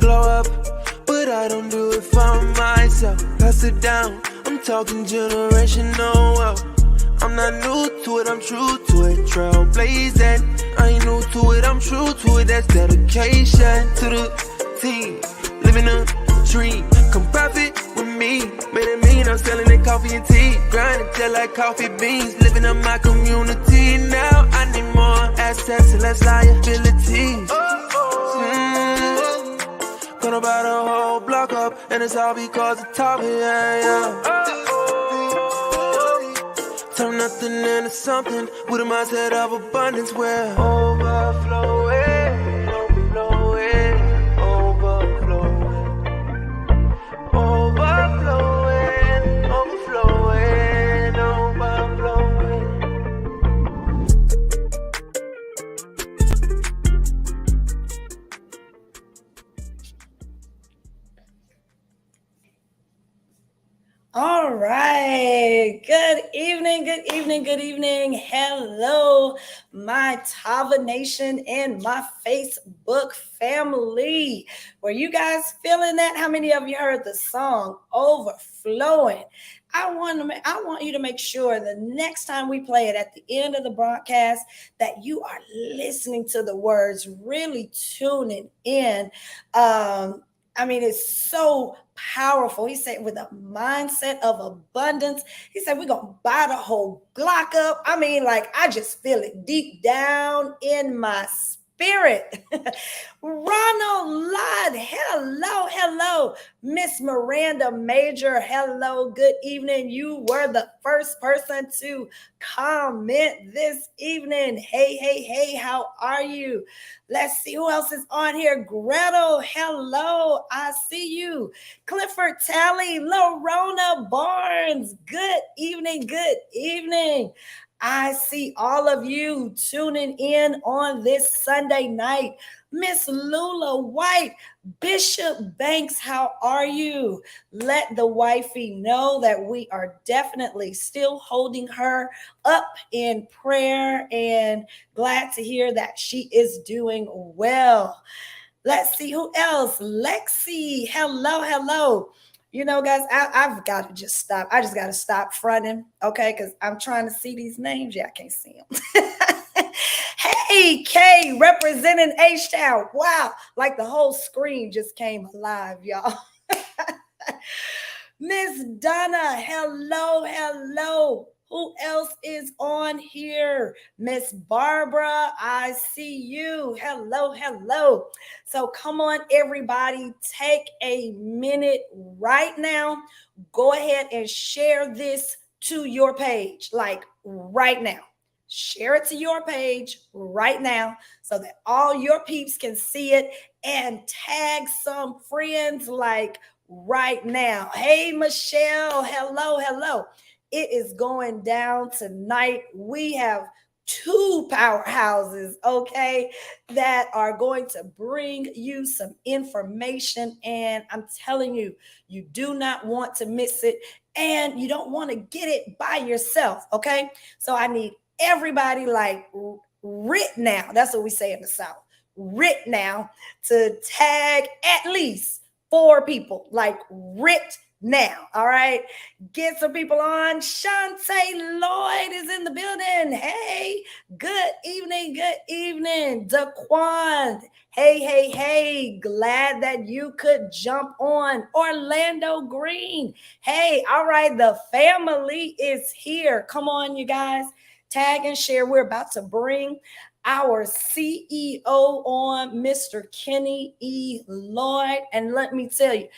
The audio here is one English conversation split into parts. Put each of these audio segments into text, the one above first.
glow up, but I don't do it for myself. Pass it down, I'm talking generational wealth. I'm not new to it, I'm true to it. Trailblazing, I ain't new to it, I'm true to it. That's dedication to the team. Living a dream, come profit with me. Made it mean I'm selling it coffee and tea. Grinding just like coffee beans. Living up my community. Now I need more assets and less liabilities. Gonna buy the whole block up, and it's all because of Tavi, yeah. Turn nothing into something with a mindset of abundance where overflowing, overflowing, overflowing, overflowing, overflowing, overflowing. All right. Good evening, good evening, good evening. Hello, my Tava Nation and my Facebook family. Were you guys feeling that? How many of you heard the song Overflowing? I want you to make sure the next time we play it at the end of the broadcast that you are listening to the words, really tuning in. It's so powerful. He said, with a mindset of abundance, he said, we're going to buy the whole block up. I just feel it deep down in my spirit. Ronald Lloyd, hello. Miss Miranda Major, hello, good evening. You were the first person to comment this evening. Hey, how are you? Let's see who else is on here. Gretel, hello, I see you. Clifford Talley, Lorona Barnes, good evening. I see all of you tuning in on this Sunday night. Miss Lula White, Bishop Banks, how are you? Let the wifey know that we are definitely still holding her up in prayer and glad to hear that she is doing well. Let's see who else. Lexi, hello. You know, guys, I've got to just stop. I just got to stop fronting, okay? Because I'm trying to see these names. Yeah, I can't see them. Hey, Kay, representing H-Town. Wow, like the whole screen just came alive, y'all. Miss Donna, hello. Who else is on here? Miss Barbara, I see you. Hello. So come on, everybody, take a minute right now. Go ahead and share this to your page, like right now. Share it to your page right now so that all your peeps can see it, and tag some friends like right now. Hey, Michelle, hello. It is going down tonight. We have two powerhouses, okay, that are going to bring you some information. And I'm telling you, you do not want to miss it, and you don't want to get it by yourself, okay? So I need everybody like writ now. That's what we say in the South. Writ now to tag at least 4 people, like writ now. All right, get some people on. Shantae Lloyd is in the building. Hey, good evening. Daquan, hey, glad that you could jump on. Orlando Green, hey, all right, the family is here. Come on, you guys, tag and share. We're about to bring our CEO on, Mr. Kenny E. Lloyd. And let me tell you,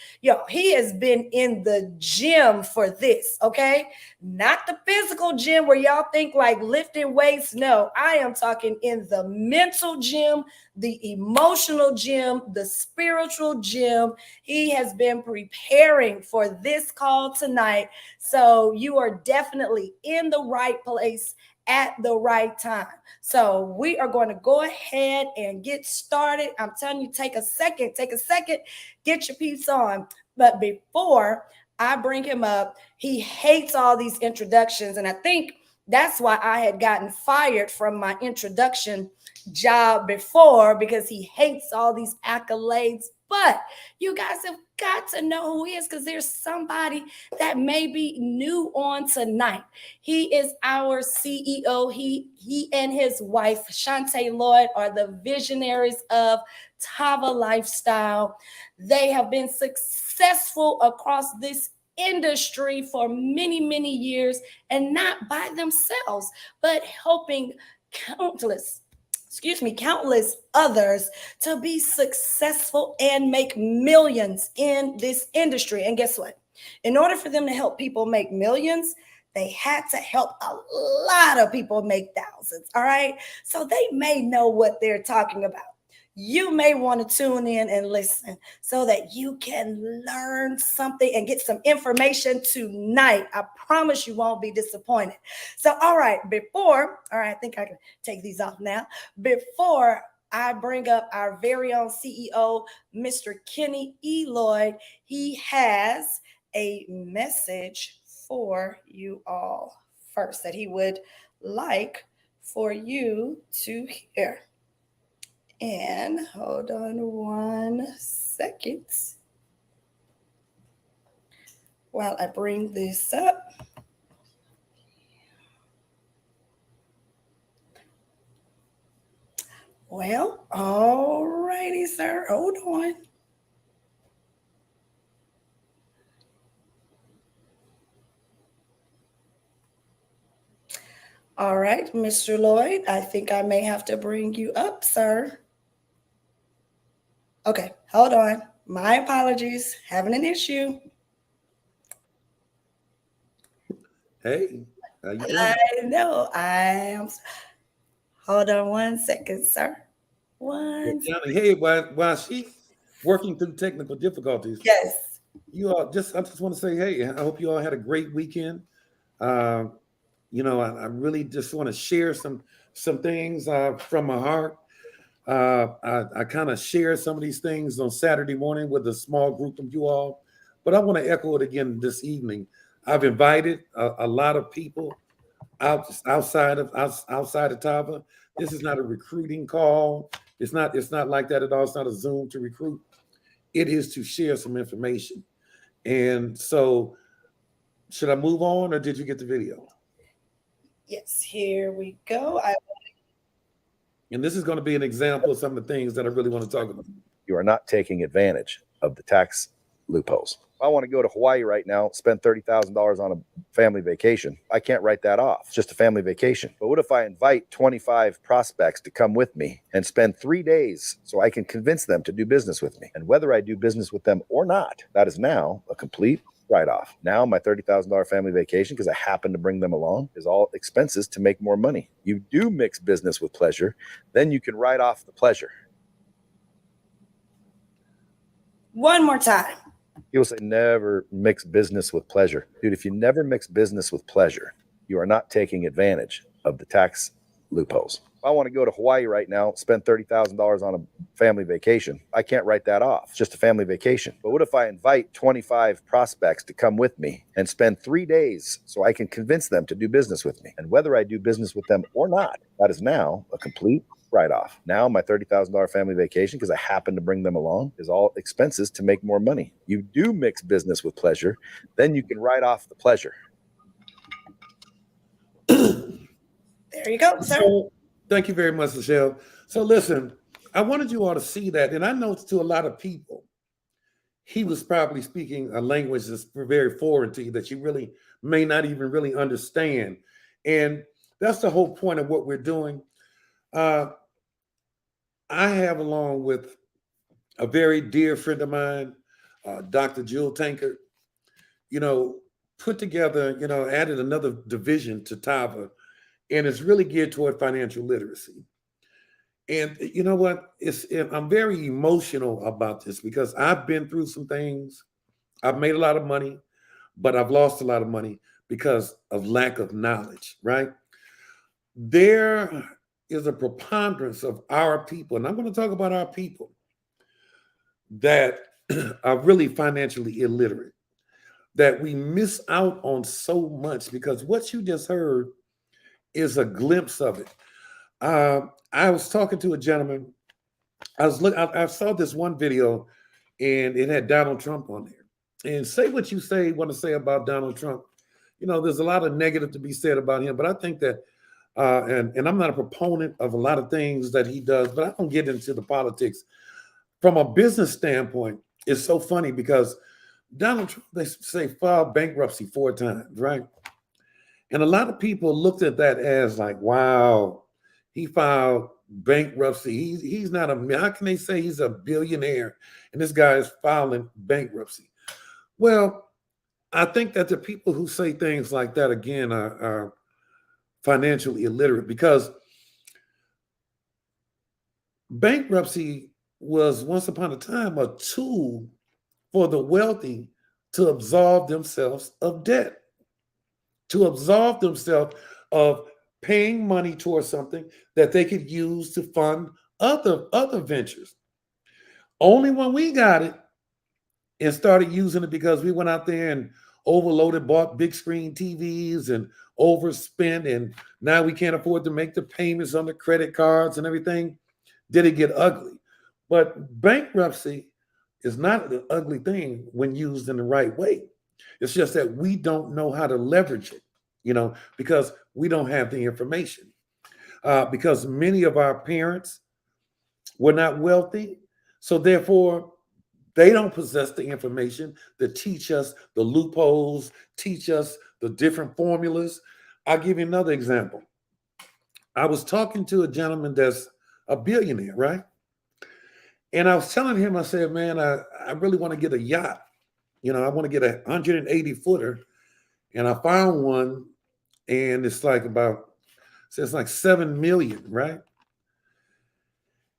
he has been in the gym for this, okay? Not the physical gym where y'all think like lifting weights. No, I am talking in the mental gym, the emotional gym, the spiritual gym. He has been preparing for this call tonight. So you are definitely in the right place at the right time. So we are going to go ahead and get started. I'm telling you, take a second, get your piece on. But before I bring him up, he hates all these introductions. And I think That's why I had gotten fired from my introduction job before, because he hates all these accolades. But you guys have got to know who he is, because there's somebody that may be new on tonight. He is our CEO. He and his wife, Shantae Lloyd, are the visionaries of Tava Lifestyle. They have been successful across this industry for many, many years, and not by themselves, but helping countless others to be successful and make millions in this industry. And guess what? In order for them to help people make millions, they had to help a lot of people make thousands. All right. So they may know what they're talking about. You may want to tune in and listen so that you can learn something and get some information tonight. I promise you won't be disappointed. So, all right, I think I can take these off now. Before I bring up our very own CEO, Mr. Kenny E. Lloyd, he has a message for you all first that he would like for you to hear. And hold on 1 second while I bring this up. Well, all righty, sir. Hold on. All right, Mr. Lloyd, I think I may have to bring you up, sir. Okay, hold on. My apologies. Having an issue. Hey, how you doing? I know. I am. Hold on 1 second, sir. Johnny, hey, while she's working through technical difficulties, Yes. I just want to say, hey, I hope you all had a great weekend. I really just want to share some things from my heart. I kind of shared some of these things on Saturday morning with a small group of you all, but I want to echo it again this evening. I've invited a lot of people outside of Tava. This is not a recruiting call. It's not like that at all. It's not a Zoom to recruit. It is to share some information. And so, should I move on, or did you get the video? Yes, here we go. And this is going to be an example of some of the things that I really want to talk about. You are not taking advantage of the tax loopholes. If I want to go to Hawaii right now, spend $30,000 on a family vacation, I can't write that off. It's just a family vacation. But what if I invite 25 prospects to come with me and spend 3 days so I can convince them to do business with me? And whether I do business with them or not, that is now a complete write-off. Now my $30,000 family vacation, because I happen to bring them along, is all expenses to make more money. You do mix business with pleasure, then you can write off the pleasure. One more time. People say never mix business with pleasure. Dude, if you never mix business with pleasure, you are not taking advantage of the tax loopholes. If I want to go to Hawaii right now, spend $30,000 on a family vacation, I can't write that off. It's just a family vacation. But what if I invite 25 prospects to come with me and spend 3 days so I can convince them to do business with me? And whether I do business with them or not, that is now a complete write-off. Now my $30,000 family vacation, because I happen to bring them along, is all expenses to make more money. You do mix business with pleasure, then you can write off the pleasure. There you go, sir. So, thank you very much, Michelle. So listen, I wanted you all to see that, and I know to a lot of people, he was probably speaking a language that's very foreign to you that you really may not even really understand. And that's the whole point of what we're doing. I have, along with a very dear friend of mine, Dr. Jewel Tankard, put together, added another division to Tava, and it's really geared toward financial literacy. And you know what? I'm very emotional about this because I've been through some things. I've made a lot of money, but I've lost a lot of money because of lack of knowledge, right? There is a preponderance of our people, and I'm going to talk about our people, that are really financially illiterate, that we miss out on so much, because what you just heard is a glimpse of it. I was talking to a gentleman. I saw this one video, and it had Donald Trump on there. And say what you want to say about Donald Trump. There's a lot of negative to be said about him, but I think that, and I'm not a proponent of a lot of things that he does, but I don't get into the politics. From a business standpoint, it's so funny because Donald Trump, they say, filed bankruptcy 4 times, right? And a lot of people looked at that as like, wow, he filed bankruptcy. He's not how can they say he's a billionaire and this guy is filing bankruptcy? Well, I think that the people who say things like that, again, are financially illiterate, because bankruptcy was once upon a time a tool for the wealthy to absolve themselves of debt, to absolve themselves of paying money towards something that they could use to fund other ventures. Only when we got it and started using it because we went out there and overloaded, bought big screen TVs and overspent, and now we can't afford to make the payments on the credit cards and everything, did it get ugly. But bankruptcy is not an ugly thing when used in the right way. It's just that we don't know how to leverage it, because we don't have the information. Because many of our parents were not wealthy, so therefore they don't possess the information to teach us the loopholes, teach us the different formulas. I'll give you another example. I was talking to a gentleman that's a billionaire, right? And I was telling him, I said, man, I really want to get a yacht. I want to get a 180 footer. And I found one, and it's like it's like 7 million, right?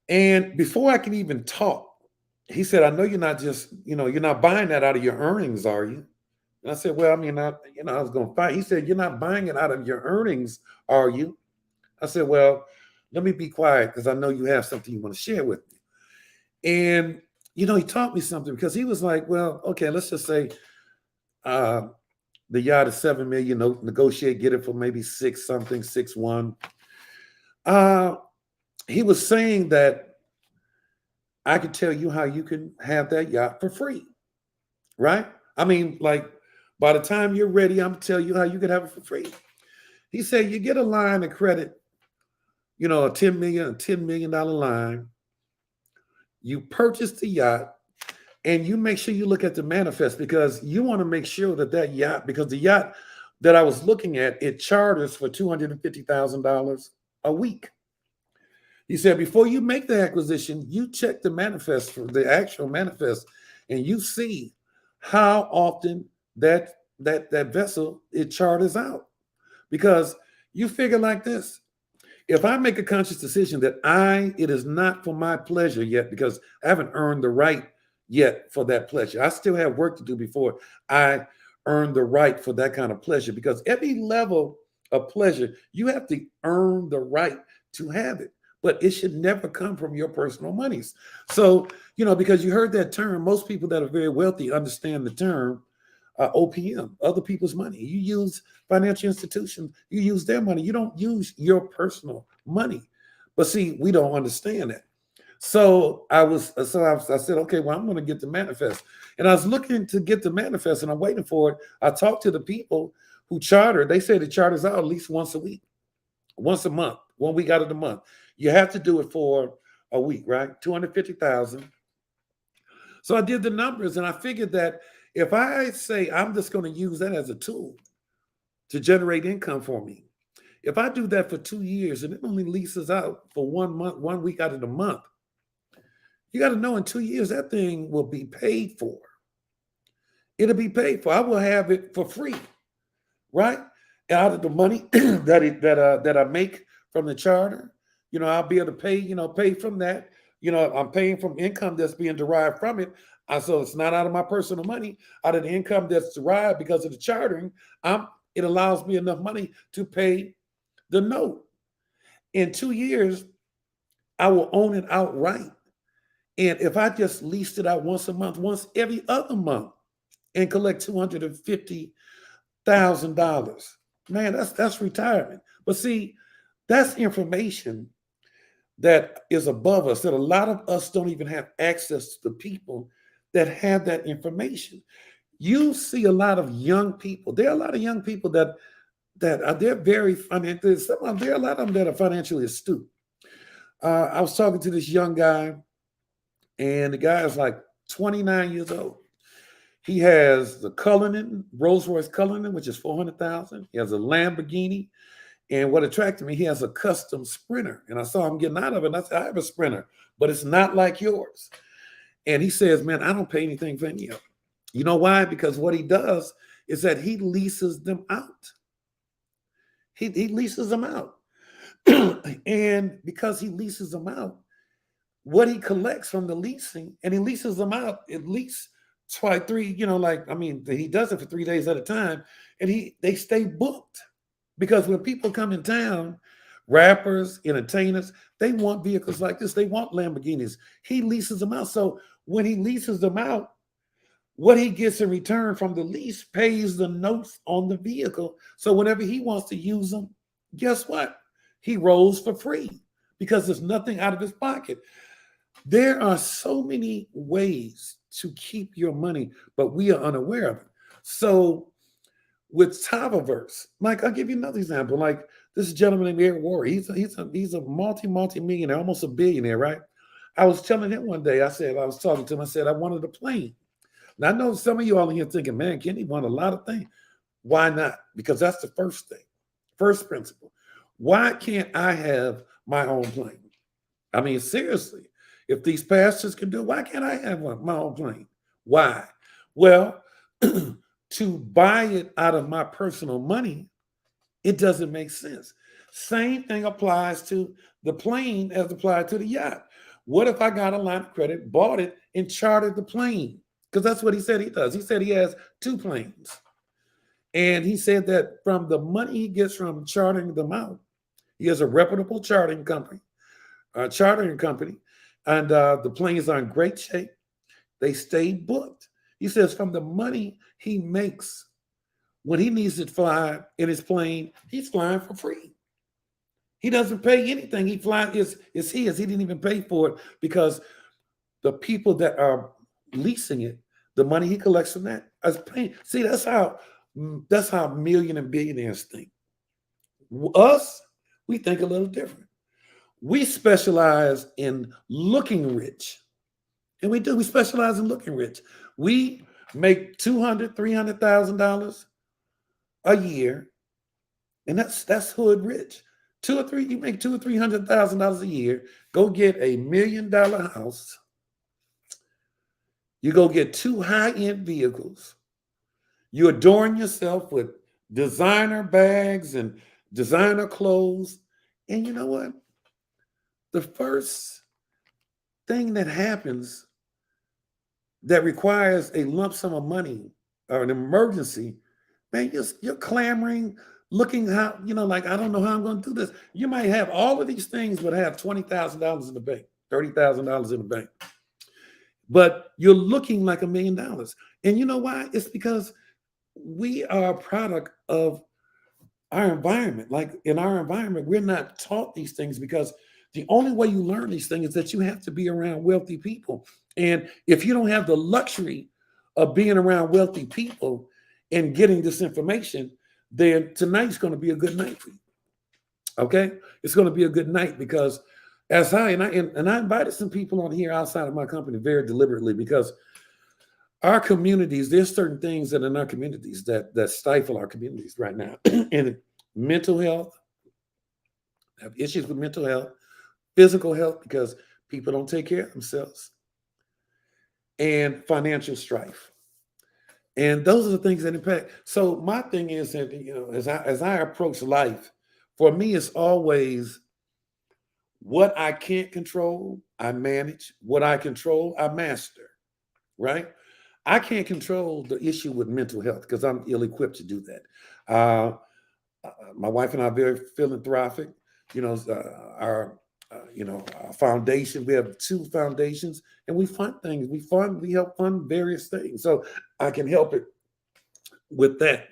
And before I can even talk, he said, I know you're not just, you're not buying that out of your earnings, are you? And I said, well, I mean, I was going to fight. He said, you're not buying it out of your earnings, are you? I said, well, let me be quiet because I know you have something you want to share with me. And, he taught me something, because he was like, well, okay, let's just say the yacht is 7 million, negotiate, get it for maybe 6.1. He was saying that I could tell you how you can have that yacht for free, right? I mean, like, by the time you're ready, I'm tell you how you can have it for free. He said, you get a line of credit, a $10 million line. You purchase the yacht, and you make sure you look at the manifest, because you want to make sure that yacht, because the yacht that I was looking at, it charters for $250,000 a week. He said, before you make the acquisition, you check the manifest, for the actual manifest, and you see how often that vessel, it charters out. Because you figure like this: if I make a conscious decision that it is not for my pleasure yet, because I haven't earned the right yet for that pleasure. I still have work to do before I earn the right for that kind of pleasure, because every level of pleasure, you have to earn the right to have it. But it should never come from your personal monies. So, because you heard that term, most people that are very wealthy understand the term OPM, other people's money. You use financial institutions, you use their money. You don't use your personal money. But see, we don't understand that. So I said, okay, well, I'm going to get the manifest. And I was looking to get the manifest, and I'm waiting for it. I talked to the people who charter. They say the charters out at least once a week, once a month, 1 week out of the month. You have to do it for a week, right? 250,000. So I did the numbers, and I figured that if I say I'm just going to use that as a tool to generate income for me, if I do that for 2 years and it only leases out for 1 month, 1 week out of the month, you got to know in 2 years that thing will be paid for. It'll be paid for. I will have it for free, right? Out of the money that I make from the charter, I'll be able to pay from that. I'm paying from income that's being derived from it. So it's not out of my personal money, out of the income that's derived because of the chartering. It allows me enough money to pay the note. In 2 years, I will own it outright. And if I just leased it out once a month, once every other month, and collect $250,000, man, that's retirement. But see, that's information that is above us, that a lot of us don't even have access to the people that have that information. You see a lot of young people. There are a lot of young people that are they're very financial. There are a lot of them that are financially astute. I was talking to this young guy, and the guy is like 29 years old. He has the Cullinan, Rolls Royce Cullinan, which is 400,000. He has a Lamborghini, and what attracted me, he has a custom Sprinter, and I saw him getting out of it. And I said, I have a Sprinter, but it's not like yours. And he says, man, I don't pay anything for any of it. You know why? Because what he does is that he leases them out. He leases them out. And because he leases them out, what he collects from the leasing, and he leases them out at least twice, three, he does it for 3 days at a time, and they stay booked. Because when people come in town, rappers, entertainers, they want vehicles like this. They want Lamborghinis. He leases them out. So when he leases them out, what he gets in return from the lease pays the notes on the vehicle. So whenever he wants to use them, guess what? He rolls for free because there's nothing out of his pocket. There are so many ways to keep your money, but we are unaware of it. So with TavaVerse, like I'll give you another example. Like this gentleman named Eric Warren, he's a multi-millionaire, almost a billionaire, right? I was telling him one day, I was talking to him, I said, I wanted a plane. Now I know some of you all in here thinking, man, Kenny won a lot of things. Why not? Because that's the first thing, first principle. Why can't I have my own plane? I mean, seriously, if these pastors can do it, why can't I have my own plane? Why? Well, to buy it out of my personal money, it doesn't make sense. Same thing applies to the plane as applied to the yacht. What if I got a line of credit, bought it, and chartered the plane? Because that's what he said he does. He said he has 2 planes. And he said that from the money he gets from chartering them out, he has a reputable chartering company, and the planes are in great shape. They stay booked. He says from the money he makes, when he needs to fly in his plane, he's flying for free. He doesn't pay anything. He flies is his. He didn't even pay for it because the people that are leasing it, the money he collects from that is paying. See, that's how million and billionaires think. Us, we think a little different. We specialize in looking rich. And we do. We specialize in looking rich. We make $200,000, $300,000 a year, and that's hood rich. You make $200,000 or $300,000 a year. Go get a $1 million house. You go get 2 high-end vehicles. You adorn yourself with designer bags and designer clothes. And you know what? The first thing that happens that requires a lump sum of money or an emergency, man, you're clamoring, looking how, like, I don't know how I'm going to do this. You might have all of these things, but have $20,000 in the bank, $30,000 in the bank. But you're looking like $1 million. And you know why? It's because we are a product of our environment. Like in our environment, we're not taught these things because the only way you learn these things is that you have to be around wealthy people. And if you don't have the luxury of being around wealthy people and getting this information, then tonight's going to be a good night for you. Okay? It's going to be a good night because I invited some people on here outside of my company very deliberately because our communities, there's certain things that in our communities that stifle our communities right now. And mental health, have issues with mental health, physical health because people don't take care of themselves, and financial strife. And those are the things that impact. So my thing is that, as I approach life, for me, it's always what I can't control, I manage. What I control, I master, right? I can't control the issue with mental health because I'm ill-equipped to do that. My wife and I are very philanthropic. Our foundation, we have 2 foundations, and we fund things. We help fund various things. So I can help it with that.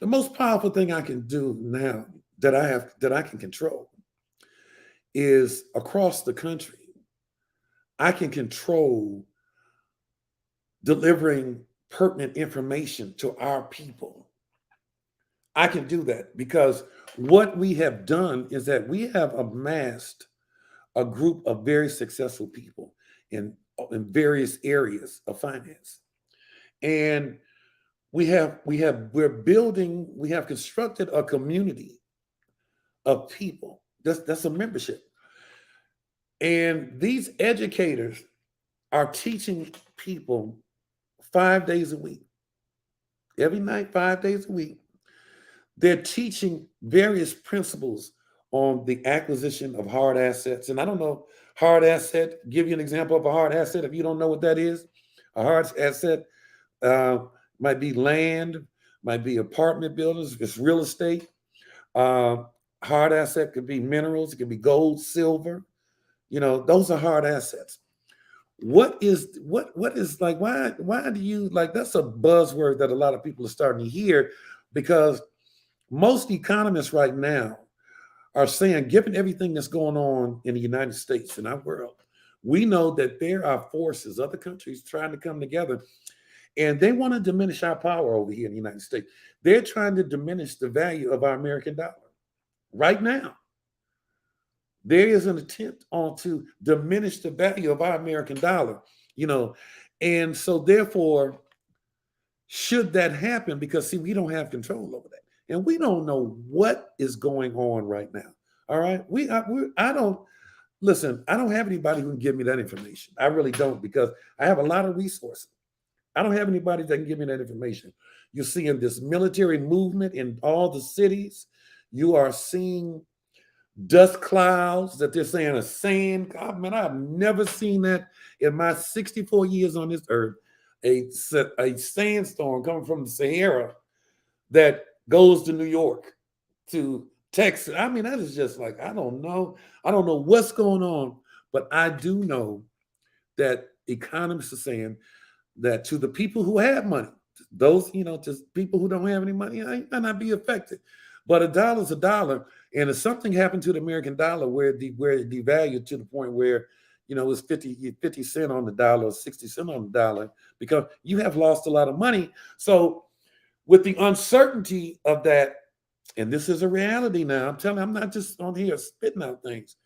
The most powerful thing I can do now that I can control is across the country. I can control delivering pertinent information to our people. I can do that because what we have done is that we have amassed a group of very successful people in various areas of finance. And we have constructed a community of people. That's a membership. And these educators are teaching people 5 days a week. Every night, 5 days a week. They're teaching various principles on the acquisition of hard assets. And I don't know, hard asset, give you an example of a hard asset if you don't know what that is. A hard asset might be land, might be apartment buildings, it's real estate. Hard asset could be minerals, it could be gold, silver. Those are hard assets. What is like, why do you like, that's a buzzword that a lot of people are starting to hear, because most economists right now are saying, given everything that's going on in the United States and our world, we know that there are forces, other countries trying to come together, and they want to diminish our power over here in the United States. They're trying to diminish the value of our American dollar. Right now, there is an attempt to diminish the value of our American dollar, and so therefore, should that happen, because see, we don't have control over that. And we don't know what is going on right now. All right. I don't have anybody who can give me that information. I really don't, because I have a lot of resources. I don't have anybody that can give me that information. You're seeing this military movement in all the cities. You are seeing dust clouds that they're saying are sand. God, man, I've never seen that in my 64 years on this earth. A sandstorm coming from the Sahara that goes to New York, to Texas. I mean, that is just like, I don't know. I don't know what's going on, but I do know that economists are saying that to the people who have money, those, to people who don't have any money, I might not be affected. But a dollar's a dollar. And if something happened to the American dollar where it devalued to the point where, it's 50 cents on the dollar or 60 cents on the dollar, because you have lost a lot of money. So with the uncertainty of that, and this is a reality now, I'm telling you, I'm not just on here spitting out things.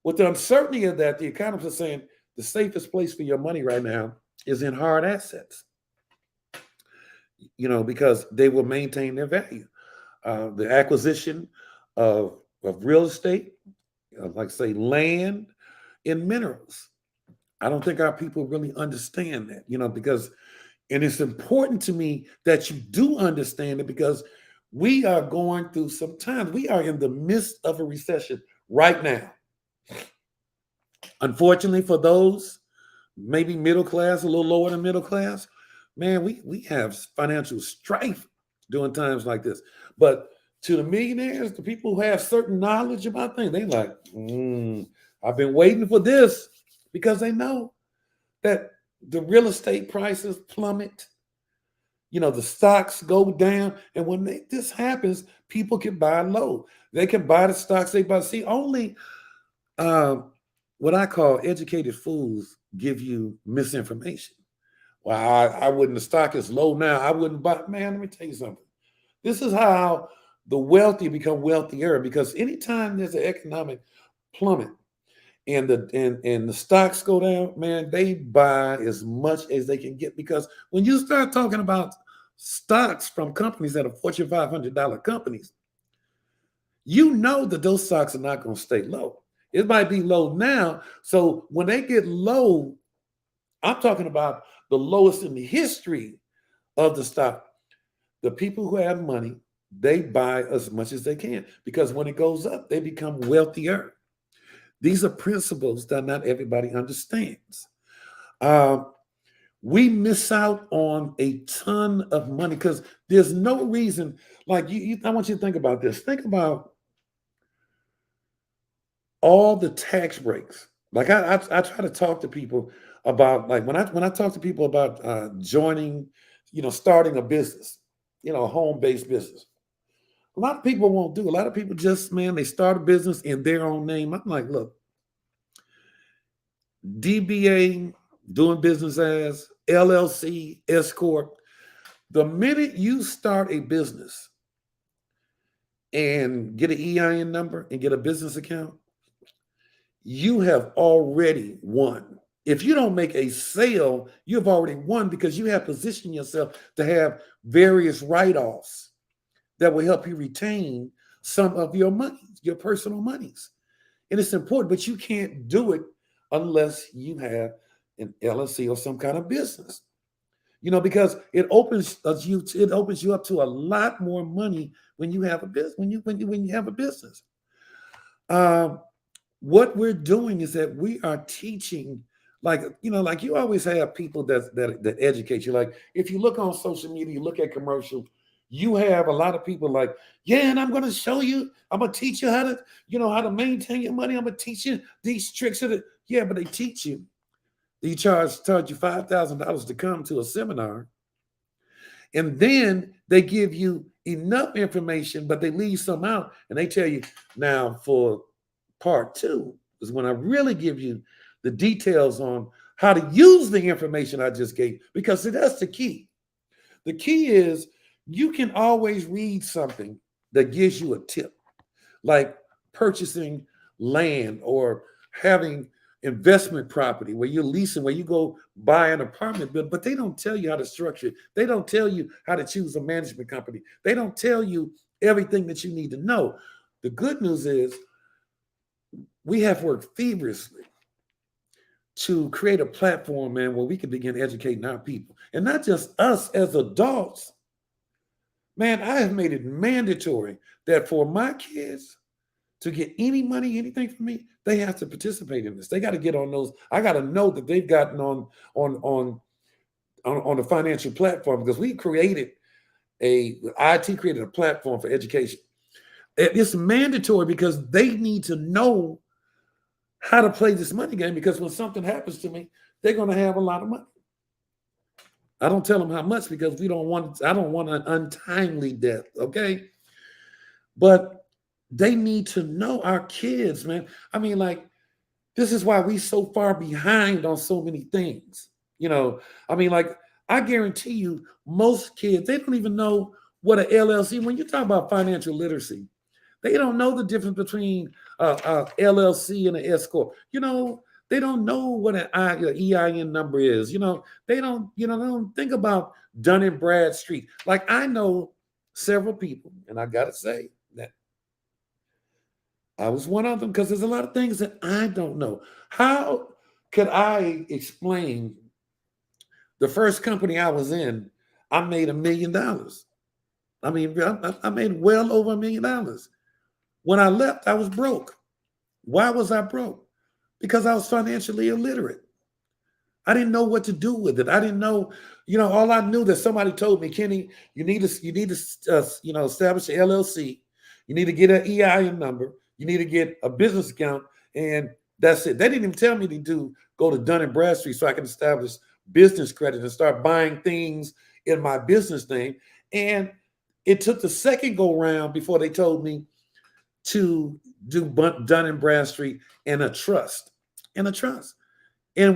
With the uncertainty of that, the economists are saying the safest place for your money right now is in hard assets, because they will maintain their value. The acquisition of real estate, like say land and minerals. I don't think our people really understand that, because, and it's important to me that you do understand it, because we are going through some times. We are in the midst of a recession right now. Unfortunately for those, maybe middle class, a little lower than middle class, man, we have financial strife during times like this. But to the millionaires, the people who have certain knowledge about things, they like, I've been waiting for this, because they know that the real estate prices plummet. The stocks go down. And when this happens, people can buy low. They can buy the stocks they buy. See, only what I call educated fools give you misinformation. Well, I wouldn't, the stock is low now, I wouldn't buy. Man, let me tell you something. This is how the wealthy become wealthier, because anytime there's an economic plummet and the stocks go down, man, they buy as much as they can get, because when you start talking about stocks from companies that are Fortune 500 companies, that those stocks are not going to stay low. It might be low now. So when they get low, I'm talking about the lowest in the history of the stock. The people who have money, they buy as much as they can, because when it goes up, they become wealthier. These are principles that not everybody understands. We miss out on a ton of money because there's no reason. Like I want you to think about this. Think about all the tax breaks. Like I try to talk to people about, like when I talk to people about joining, starting a business. a home-based business. A lot of people won't do. A lot of people just, man, they start a business in their own name. I'm like, look, DBA, doing business as, LLC, S Corp. The minute you start a business and get an EIN number and get a business account, you have already won. If you don't make a sale, you've already won because you have positioned yourself to have various write-offs that will help you retain some of your money, your personal monies. And it's important, but you can't do it unless you have an LLC or some kind of business. Because it opens you up to a lot more money when you have a business. When you have a business, what we're doing is that we are teaching, like you always have people that educate you. Like if you look on social media, you look at commercials, you have a lot of people like, yeah, and I'm going to show you, I'm going to teach you how to maintain your money. I'm going to teach you these tricks. Yeah, but they teach you. They charge you $5,000 to come to a seminar. And then they give you enough information, but they leave some out. And they tell you, now for part 2 is when I really give you the details on how to use the information I just gave, because that's the key. The key is you can always read something that gives you a tip, like purchasing land or having investment property where you're leasing, where you go buy an apartment building, but they don't tell you how to structure it. They don't tell you how to choose a management company. They don't tell you everything that you need to know. The good news is we have worked feverishly to create a platform, man, where we can begin educating our people. And not just us as adults. Man, I have made it mandatory that for my kids to get any money, anything from me, they have to participate in this. They got to get on those. I got to know that they've gotten on the financial platform, because we created IT created a platform for education. It's mandatory because they need to know how to play this money game, because when something happens to me, they're going to have a lot of money. I don't tell them how much because I don't want an untimely death, okay? But they need to know, our kids, man. I mean, like, this is why we so far behind on so many things. I mean, like, I guarantee you, most kids, they don't even know what an LLC, when you talk about financial literacy, they don't know the difference between LLC and an S Corp. They don't know what an EIN number is. They don't think about Dun and Bradstreet. Like, I know several people, and I got to say that I was one of them, because there's a lot of things that I don't know. How could I explain the first company I was in? I made $1 million. I mean, I made well over $1 million. When I left, I was broke. Why was I broke? Because I was financially illiterate. I didn't know what to do with it. I didn't know, all I knew that somebody told me, Kenny, you need to establish an LLC. You need to get an EIN number. You need to get a business account, and that's it. They didn't even tell me to go to Dun and Bradstreet so I can establish business credit and start buying things in my business name. And it took the second go round before they told me to do Dun and Bradstreet and a trust. And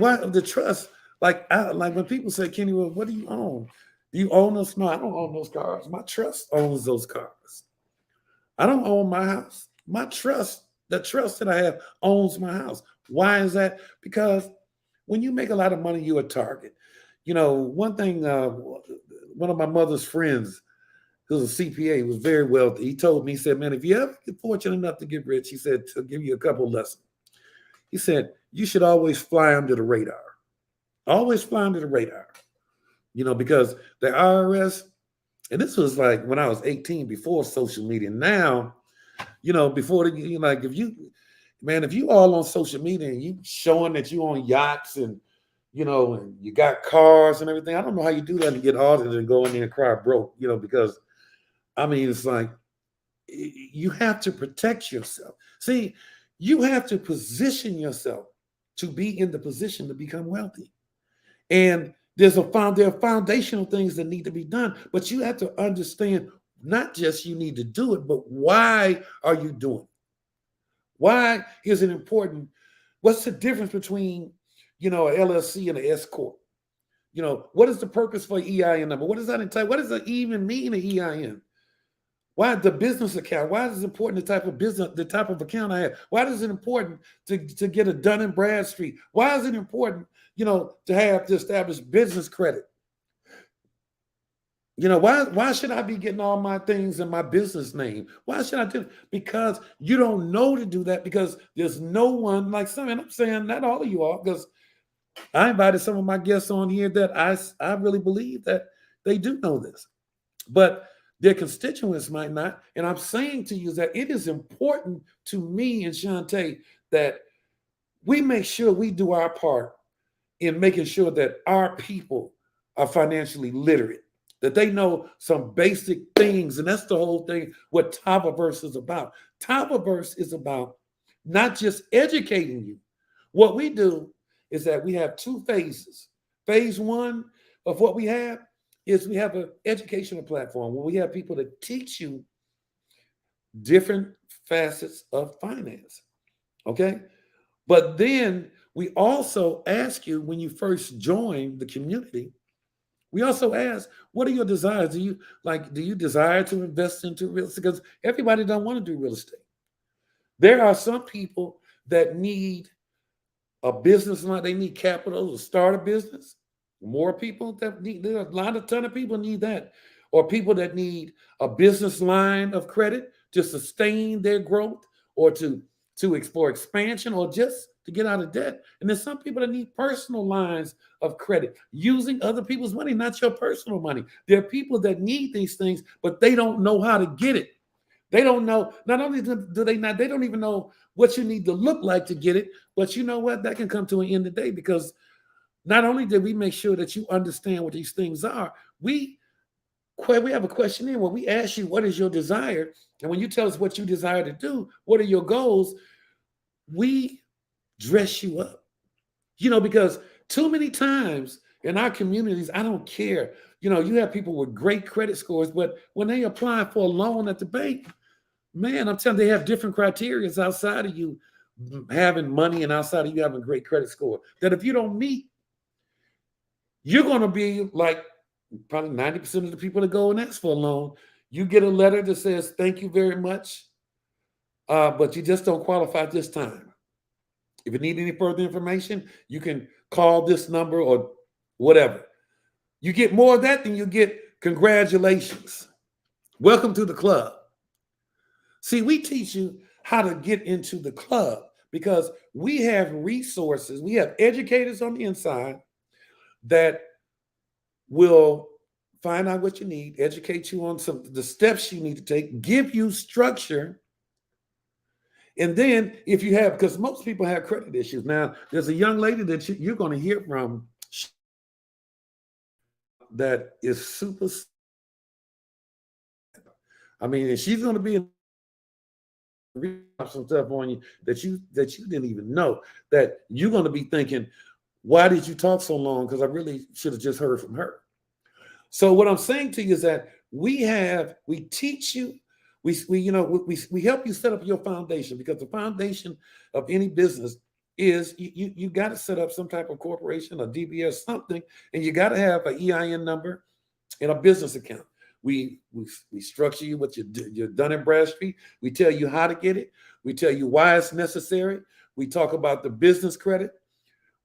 why the trust? Like when people say, Kenny, well, what do you own? Do you own those? No, I don't own those cars. My trust owns those cars. I don't own my house. My trust, the trust that I have, owns my house. Why is that? Because when you make a lot of money, you're a target. One thing, one of my mother's friends, who was a CPA, was very wealthy. He told me, he said, man, if you ever get fortunate enough to get rich, he said, to give you a couple of lessons. He said, you should always fly under the radar. Always fly under the radar. Because the IRS, and this was like when I was 18, before social media. Now, before if you all on social media and you showing that you on yachts and and you got cars and everything, I don't know how you do that and get audited and go in there and cry broke, because I mean, it's like, you have to protect yourself. See, you have to position yourself to be in the position to become wealthy. And There are foundational things that need to be done, but you have to understand not just you need to do it, but why are you doing it? Why is it important? What's the difference between, an LLC and an S corp? What is the purpose for EIN number? What does that entail? What does it even mean, an EIN? Why the business account? Why is it important the type of account I have? Why is it important to get a Dun and Bradstreet? Why is it important, to establish business credit? Why should I be getting all my things in my business name? Why should I do it? Because you don't know to do that, because there's no one like some, and I'm saying not all of you all, because I invited some of my guests on here that I really believe that they do know this, but their constituents might not. And I'm saying to you that it is important to me and Shantae that we make sure we do our part in making sure that our people are financially literate, that they know some basic things. And that's the whole thing, what TavaVerse is about. TavaVerse is about not just educating you. What we do is that we have two phases. Phase one of what we have is we have an educational platform where we have people that teach you different facets of finance, okay? But then we also ask you, when you first join the community, we also ask, what are your desires? Do you desire to invest into real estate? Because everybody don't want to do real estate. There are some people that need a business line, they need capital to start a business. More people that need, there are a ton of people need that. Or people that need a business line of credit to sustain their growth, or to explore expansion, or just to get out of debt. And there's some people that need personal lines of credit, using other people's money, not your personal money. There are people that need these things, but they don't know how to get it. They don't know, not only do they not, they don't even know what you need to look like to get it, but you know what? That can come to an end of the day, because not only did we make sure that you understand what these things are, we have a questionnaire where we ask you, what is your desire? And when you tell us what you desire to do, what are your goals, we dress you up. Because too many times in our communities, I don't care, you have people with great credit scores, but when they apply for a loan at the bank, man, I'm telling you, they have different criteria outside of you having money and outside of you having a great credit score, that if you don't meet, you're going to be like probably 90% of the people that go and ask for a loan. You get a letter that says, thank you very much, but you just don't qualify this time. If you need any further information, you can call this number or whatever. You get more of that than you get congratulations. Welcome to the club. See, we teach you how to get into the club because we have resources. We have educators on the inside that will find out what you need, educate you on the steps you need to take, give you structure. And then if you have, because most people have credit issues. Now, there's a young lady that you're going to hear from that is super. I mean, and she's going to be some stuff on you that you didn't even know, that you're going to be thinking, why did you talk so long? Because I really should have just heard from her. So what I'm saying to you is that we teach you, we help you set up your foundation, because the foundation of any business is you got to set up some type of corporation, a DBS, something, and you got to have an EIN number and a business account. We structure you with your Dun & Bradstreet. We tell you how to get it. We tell you why it's necessary. We talk about the business credit.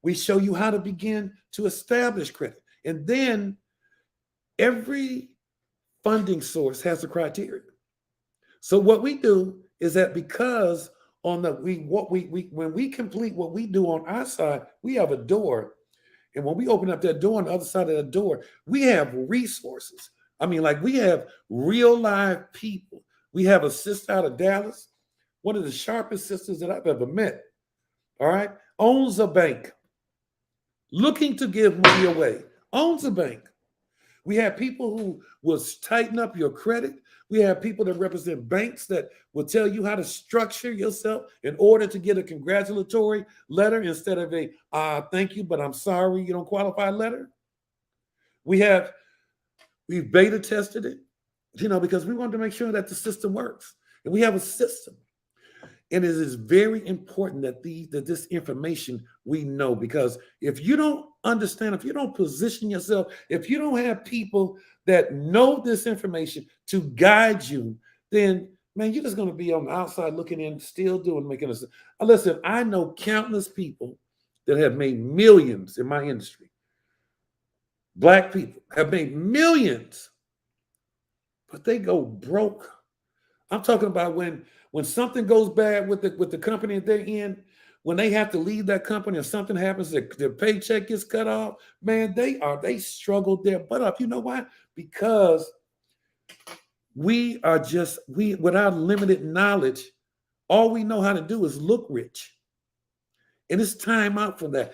We show you how to begin to establish credit. And then every funding source has a criteria. So what we do is that because when we complete what we do on our side, we have a door. And when we open up that door, on the other side of the door, we have resources. I mean, like, we have real live people. We have a sister out of Dallas, one of the sharpest sisters that I've ever met, all right, owns a bank, looking to give money away, owns a bank. We have people who will tighten up your credit. We have people that represent banks that will tell you how to structure yourself in order to get a congratulatory letter instead of a thank you, but I'm sorry you don't qualify letter. We've beta tested it, because we want to make sure that the system works. And we have a system. And it is very important that this information we know, because if you don't understand, if you don't position yourself, if you don't have people that know this information to guide you, then man, you're just going to be on the outside looking in, still making us. Listen, I know countless people that have made millions in my industry. Black people have made millions, but they go broke. I'm talking about when something goes bad with the company they're in, when they have to leave that company or something happens, their paycheck gets cut off, man, they struggled their butt up. You know why? Because we without limited knowledge, all we know how to do is look rich. And it's time out for that.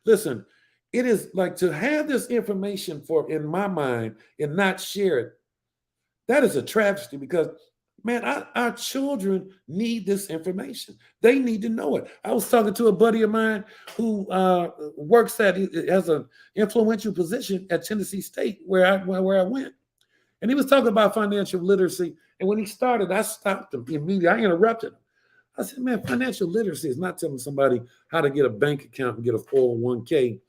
Listen, it is like to have this information in my mind and not share it. That is a travesty, because man, our children need this information. They need to know it. I was talking to a buddy of mine who has an influential position at Tennessee State where I went. And he was talking about financial literacy. And when he started, I stopped him immediately. I interrupted him. I said, man, financial literacy is not telling somebody how to get a bank account and get a 401k,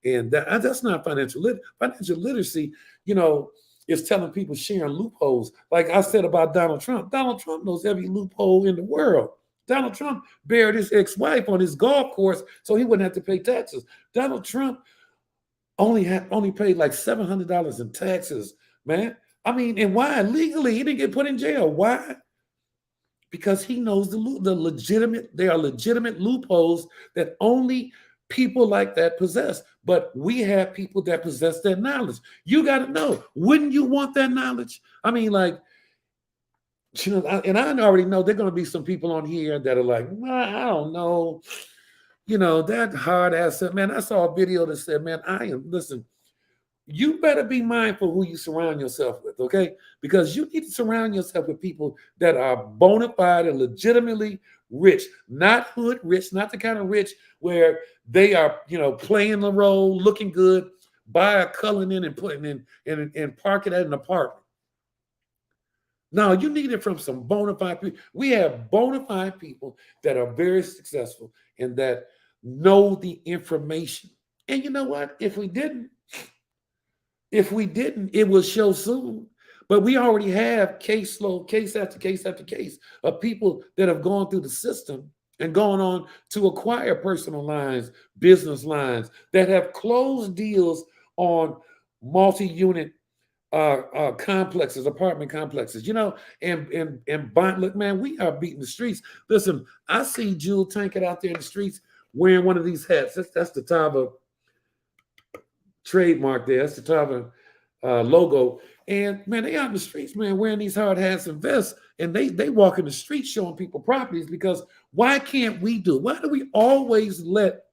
and that's not financial literacy. Financial literacy, is telling people sharing loopholes. Like I said about Donald Trump. Donald Trump knows every loophole in the world. Donald Trump buried his ex-wife on his golf course so he wouldn't have to pay taxes. Donald Trump only paid like $700 in taxes, man. I mean, and why? Legally, he didn't get put in jail. Why? Because he knows there are legitimate loopholes that only people like that possess. But we have people that possess that knowledge. You got to know. Wouldn't you want that knowledge? I mean, like, and I already know there are going to be some people on here that are like, I don't know. That hard ass, man. I saw a video that said, man, listen, you better be mindful who you surround yourself with, okay? Because you need to surround yourself with people that are bona fide and legitimately rich, not hood rich, not the kind of rich where they are, playing the role, looking good, buy a culling in and putting in and park it at an apartment. No, you need it from some bona fide people. We have bona fide people that are very successful and that know the information. And you know what? If we didn't, it will show soon. But we already have case after case after case of people that have gone through the system and gone on to acquire personal lines, business lines, that have closed deals on multi-unit complexes, apartment complexes, and bond. Look, man, we are beating the streets. Listen, I see Jewel Tankett out there in the streets wearing one of these hats. That's the Tava trademark there. That's the Tava logo. And man, they out in the streets, man, wearing these hard hats and vests, and they walk in the streets showing people properties. Because why can't we do it? Why do we always let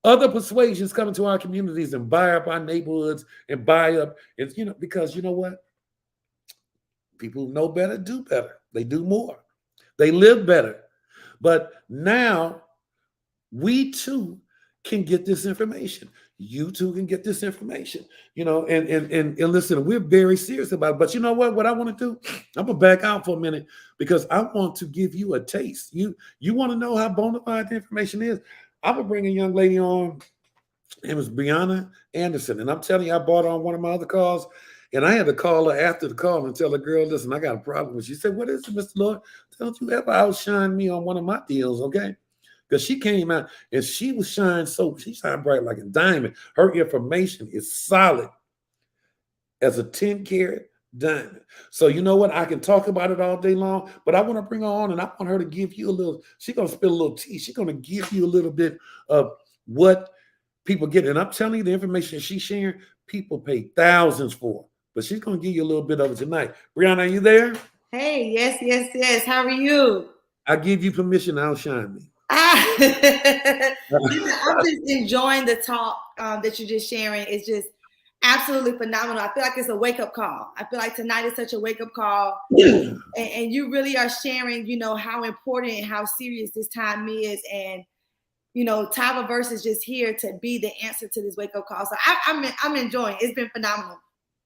other persuasions come into our communities and buy up our neighborhoods and buy up? And because you know what? People who know better do better. They do more. They live better. But now we too can get this information. You too can get this information, and listen, we're very serious about it. But you know what I want to do? I'm going to back out for a minute, because I want to give you a taste. You want to know how bona fide the information is? I'm going to bring a young lady on. It was Brianna Anderson. And I'm telling you, I bought her on one of my other calls. And I had to call her after the call and tell the girl, listen, I got a problem. She said, what is it, Mr. Lloyd? Don't you ever outshine me on one of my deals, okay? Because she came out and she shined bright like a diamond. Her information is solid as a 10-carat diamond. So you know what? I can talk about it all day long, but I want to bring her on and I want her to give you a little, she's going to spill a little tea. She's going to give you a little bit of what people get. And I'm telling you, the information she's sharing, people pay thousands for. But she's going to give you a little bit of it tonight. Brianna, are you there? Hey, yes. How are you? I give you permission to outshine me. I'm just enjoying the talk that you're just sharing. It's just absolutely phenomenal. I feel like it's a wake-up call. I feel like tonight is such a wake-up call. And you really are sharing, how important and how serious this time is. And TavaVerse is just here to be the answer to this wake-up call. So I'm enjoying it. It's been phenomenal.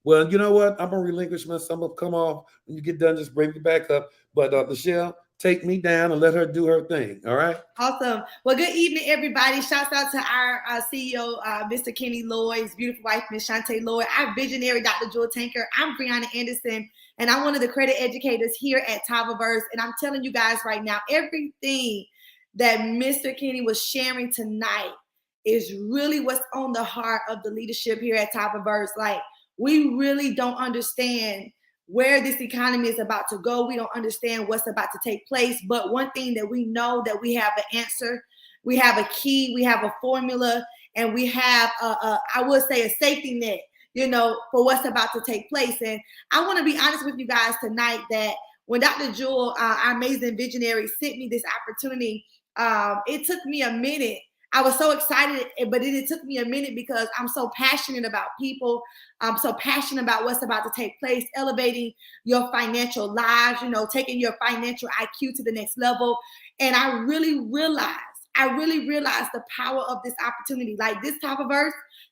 Well, you know what? I'm going to relinquish myself. I'm going to come off. When you get done, just bring me back up. But Michelle, take me down and let her do her thing. All right? Awesome. Well, good evening, everybody. Shouts out to our CEO, Mr. Kenny Lloyd, his beautiful wife, Ms. Shantae Lloyd, our visionary, Dr. Jewel Tanker. I'm Brianna Anderson, and I'm one of the credit educators here at TavaVerse. And I'm telling you guys right now, everything that Mr. Kenny was sharing tonight is really what's on the heart of the leadership here at TavaVerse. Like, we really don't understand where this economy is about to go. We don't understand what's about to take place. But one thing that we know, that we have an answer, we have a key, we have a formula, and we have, I would say, a safety net, for what's about to take place. And I want to be honest with you guys tonight that when Dr. Jewel, our amazing visionary, sent me this opportunity, it took me a minute. I was so excited, but it took me a minute because I'm so passionate about people. I'm so passionate about what's about to take place, elevating your financial lives, taking your financial IQ to the next level. And I really realized the power of this opportunity. Like, this TavaVerse,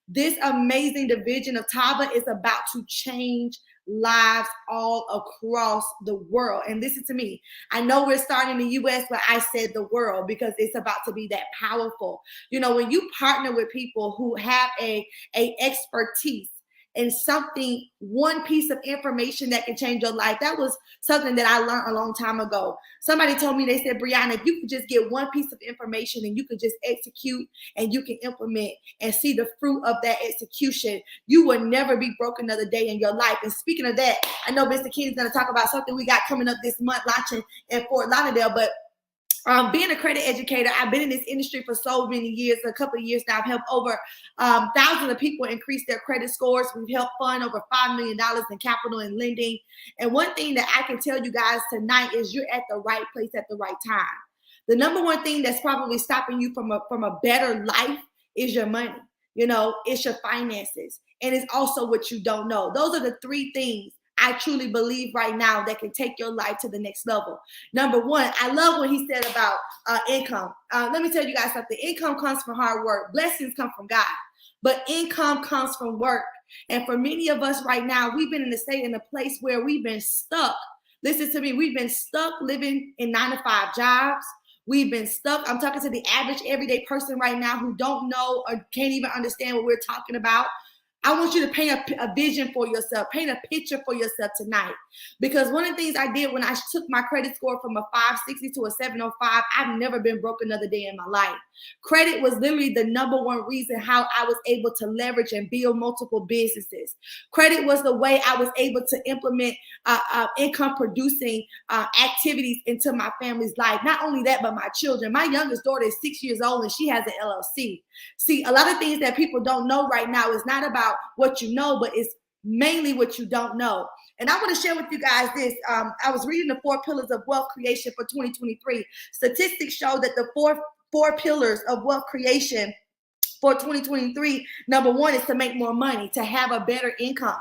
this amazing division of Tava is about to change lives all across the world. And listen to me, I know we're starting in the US, but I said the world because it's about to be that powerful. When you partner with people who have a expertise in something, one piece of information that can change your life. That was something that I learned a long time ago. Somebody told me, they said, Brianna, if you could just get one piece of information and you could just execute and you can implement and see the fruit of that execution, you will never be broke another day in your life. And speaking of that, I know Mr. King is going to talk about something we got coming up this month, launching in Fort Lauderdale, but being a credit educator, I've been in this industry for so many years, a couple of years now. I've helped over thousands of people increase their credit scores. We've helped fund over $5 million in capital and lending. And one thing that I can tell you guys tonight is you're at the right place at the right time. The number one thing that's probably stopping you from a better life is your money. It's your finances. And it's also what you don't know. Those are the three things I truly believe right now that can take your life to the next level. Number one, I love what he said about income. Let me tell you guys something. Income comes from hard work. Blessings come from God. But income comes from work. And for many of us right now, we've been in a place where we've been stuck. Listen to me. We've been stuck living in 9-to-5 jobs. We've been stuck. I'm talking to the average everyday person right now who don't know or can't even understand what we're talking about. I want you to paint a vision for yourself, paint a picture for yourself tonight. Because one of the things I did when I took my credit score from a 560 to a 705, I've never been broke another day in my life. Credit was literally the number one reason how I was able to leverage and build multiple businesses. Credit was the way I was able to implement income producing activities into my family's life. Not only that, but my children. My youngest daughter is 6 years old and she has an LLC. See, a lot of things that people don't know right now is not about what you know, but it's mainly what you don't know. And I want to share with you guys this. I was reading the 4 pillars of wealth creation for 2023. Statistics show that the four pillars of wealth creation for 2023, number one is to make more money, to have a better income.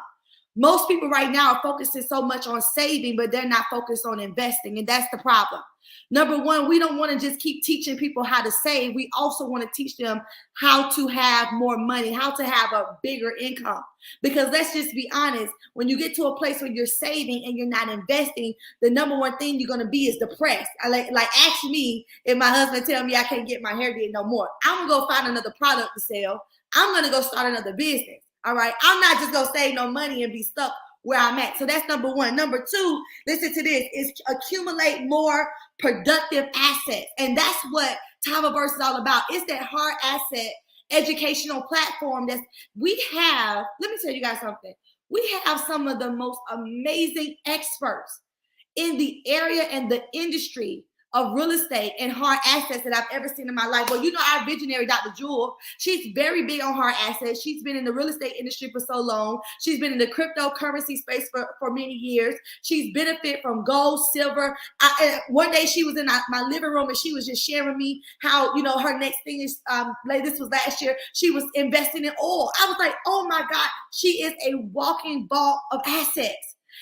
Most people right now are focusing so much on saving, but they're not focused on investing. And that's the problem. Number one, we don't want to just keep teaching people how to save. We also want to teach them how to have more money, how to have a bigger income. Because let's just be honest, when you get to a place where you're saving and you're not investing, the number one thing you're going to be is depressed. Like ask me if my husband tell me I can't get my hair did no more. I'm going to go find another product to sell. I'm going to go start another business. All right. I'm not just going to save no money and be stuck where I'm at. So that's number one. Number two, listen to this, is accumulate more productive assets. And that's what TavaVerse is all about. It's that hard asset educational platform that we have. Let me tell you guys something. We have some of the most amazing experts in the area and the industry of real estate and hard assets that I've ever seen in my life. Well, you know, our visionary, Dr. Jewel, she's very big on hard assets. She's been in the real estate industry for so long. She's been in the cryptocurrency space for many years. She's benefited from gold, silver. One day she was in my living room and she was just sharing me how, you know, her next thing is, like this was last year, she was investing in oil. I was like, oh my God, she is a walking vault of assets.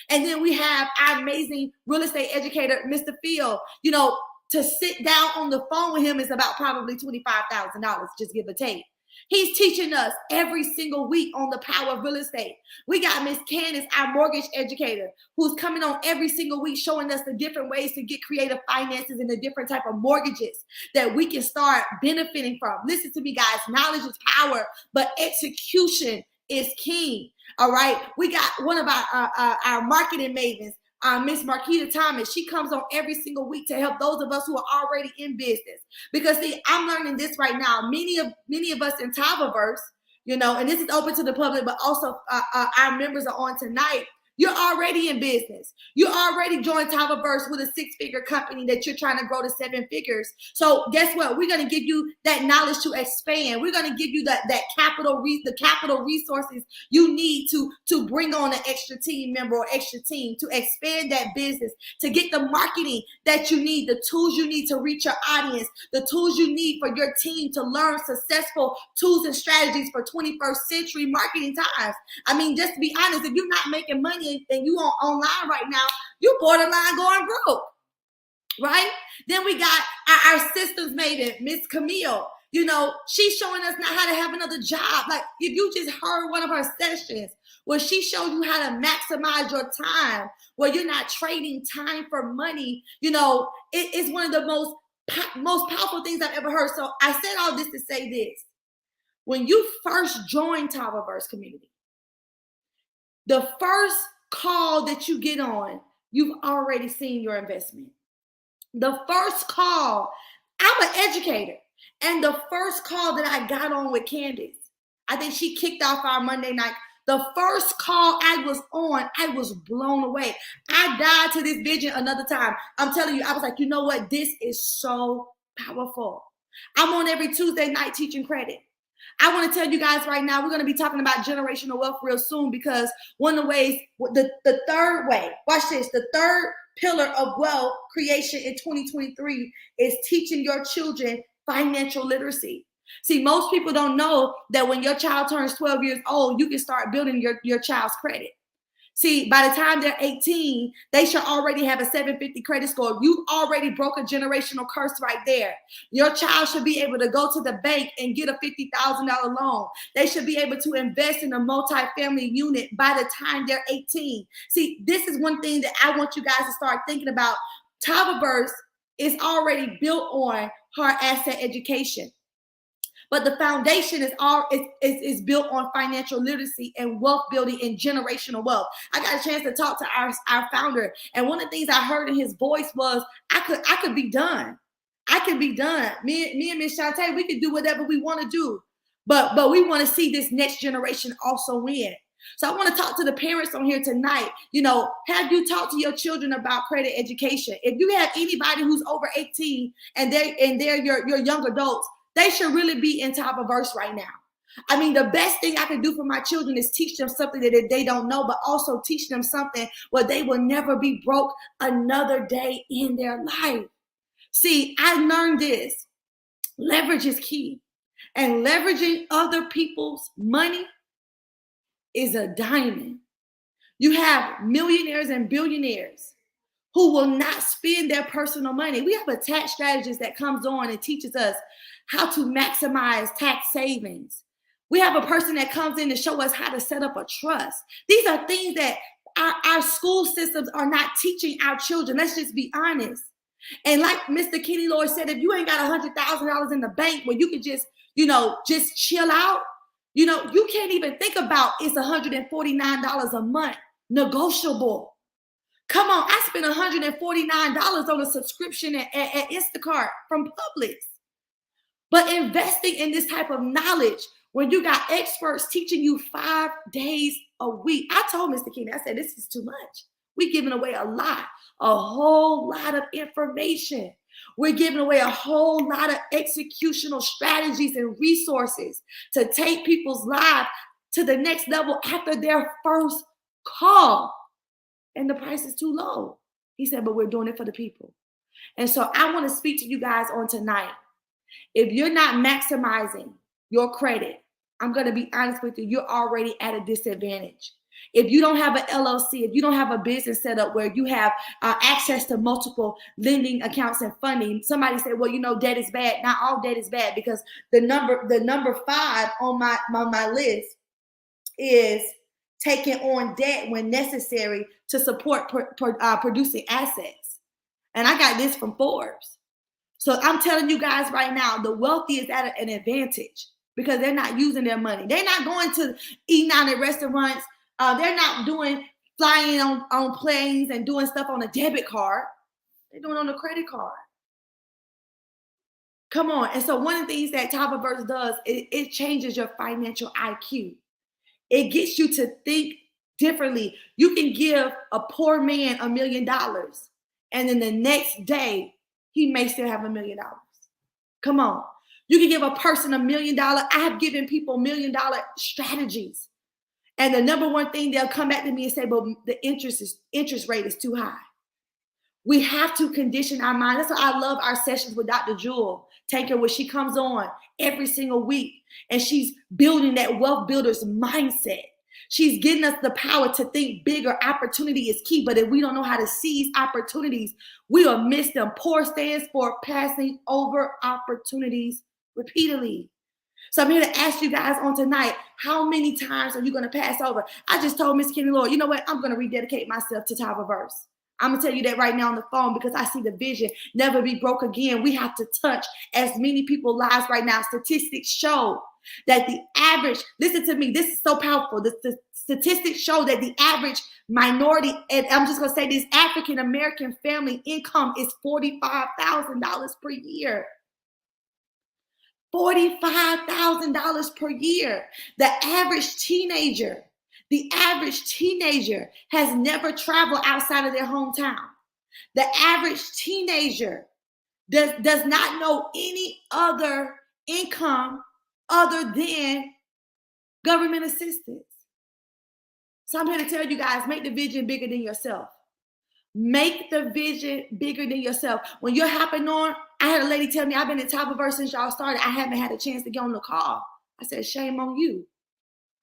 And then we have our amazing real estate educator, Mr. Phil. You know, to sit down on the phone with him is about probably $25,000, just give or take. He's teaching us every single week on the power of real estate. We got Miss Candace, our mortgage educator, who's coming on every single week showing us the different ways to get creative finances and the different type of mortgages that we can start benefiting from. Listen to me, guys. Knowledge is power, but execution is king. All right. We got one of our marketing mavens, Miss Marquita Thomas. She comes on every single week to help those of us who are already in business. Because see, I'm learning this right now. Many of us in TavaVerse, and this is open to the public, but also our members are on tonight. You're already in business. You already joined TavaVerse with a 6-figure company that you're trying to grow to 7 figures. So guess what? We're going to give you that knowledge to expand. We're going to give you the capital resources you need to bring on an extra team member or extra team to expand that business, to get the marketing that you need, the tools you need to reach your audience, the tools you need for your team to learn successful tools and strategies for 21st century marketing times. I mean, just to be honest, if you're not making money and you online right now, you borderline going broke, right? Then we got our systems maven, Miss Camille. She's showing us now how to have another job. Like, if you just heard one of her sessions where she showed you how to maximize your time, where you're not trading time for money, it's one of the most powerful things I've ever heard. So I said all this to say this. When you first join TavaVerse community, the first call that you get on, you've already seen your investment. The first call, I'm an educator, and the first call that I got on with Candace, I think she kicked off our Monday night. The first call I was on, I was blown away. I died to this vision another time. I'm telling you, I was like, you know what? This is so powerful. I'm on every Tuesday night teaching credit. I want to tell you guys right now, we're going to be talking about generational wealth real soon, because one of the ways, the third way, watch this, the third pillar of wealth creation in 2023 is teaching your children financial literacy. See, most people don't know that when your child turns 12 years old, you can start building your child's credit. See, by the time they're 18, they should already have a 750 credit score. You already broke a generational curse right there. Your child should be able to go to the bank and get a $50,000 loan. They should be able to invest in a multi-family unit by the time they're 18. See, this is one thing that I want you guys to start thinking about. TavaVerse is already built on hard asset education. But the foundation is built on financial literacy and wealth building and generational wealth. I got a chance to talk to our founder, and one of the things I heard in his voice was, I could be done. I can be done. Me and Miss Shantae, we can do whatever we want to do, but we want to see this next generation also win. So I want to talk to the parents on here tonight. Have you talked to your children about credit education? If you have anybody who's over 18 and they're your young adults, they should really be in TavaVerse right now. I mean, the best thing I can do for my children is teach them something that they don't know, but also teach them something where they will never be broke another day in their life. See, I learned this. Leverage is key. And leveraging other people's money is a diamond. You have millionaires and billionaires who will not spend their personal money. We have a tax strategist that comes on and teaches us how to maximize tax savings. We have a person that comes in to show us how to set up a trust. These are things that our school systems are not teaching our children. Let's just be honest. And like Mr. Kenny Lloyd said, if you ain't got $100,000 in the bank where you could just chill out, you can't even think about it's $149 a month, negotiable. Come on, I spent $149 on a subscription at Instacart from Publix. But investing in this type of knowledge, when you got experts teaching you 5 days a week. I told Mr. Kenny, I said, this is too much. We're giving away a whole lot of information. We're giving away a whole lot of executional strategies and resources to take people's lives to the next level after their first call. And the price is too low. He said, but we're doing it for the people. And so I want to speak to you guys on tonight. If you're not maximizing your credit, I'm going to be honest with you, you're already at a disadvantage. If you don't have an LLC, if you don't have a business set up where you have access to multiple lending accounts and funding, somebody said, well, you know, debt is bad. Not all debt is bad, because the number 5 on my list is taking on debt when necessary to support producing assets. And I got this from Forbes. So I'm telling you guys right now, the wealthy is at an advantage because they're not using their money. They're not going to eating out at restaurants. They're not flying on planes and doing stuff on a debit card. They're doing it on a credit card. Come on. And so one of the things that TavaVerse does, it changes your financial IQ. It gets you to think differently. You can give a poor man $1 million, and then the next day, he may still have $1 million. Come on. You can give a person $1 million. I have given people $1 million strategies. And the number one thing, they'll come back to me and say, but the interest rate is too high. We have to condition our mind. That's why I love our sessions with Dr. Jewel Tanker, where she comes on every single week and she's building that wealth builder's mindset. She's getting us the power to think bigger. Opportunity is key, but if we don't know how to seize opportunities, we will miss them. POUR stands for passing over opportunities repeatedly. So I'm here to ask you guys on tonight, how many times are you going to pass over? I just told Miss Kenny Lloyd, you know what? I'm going to rededicate myself to TavaVerse. I'm going to tell you that right now on the phone because I see the vision never be broke again. We have to touch as many people's lives right now. Statistics show that the average, listen to me, this is so powerful. The statistics show that the average minority, and I'm just going to say this, African-American family income is $45,000 per year. $45,000 per year. The average teenager has never traveled outside of their hometown. The average teenager does not know any other income other than government assistance. So I'm here to tell you guys, make the vision bigger than yourself. Make the vision bigger than yourself. When you're hopping on, I had a lady tell me, I've been in TavaVerse since y'all started. I haven't had a chance to get on the call. I said, shame on you.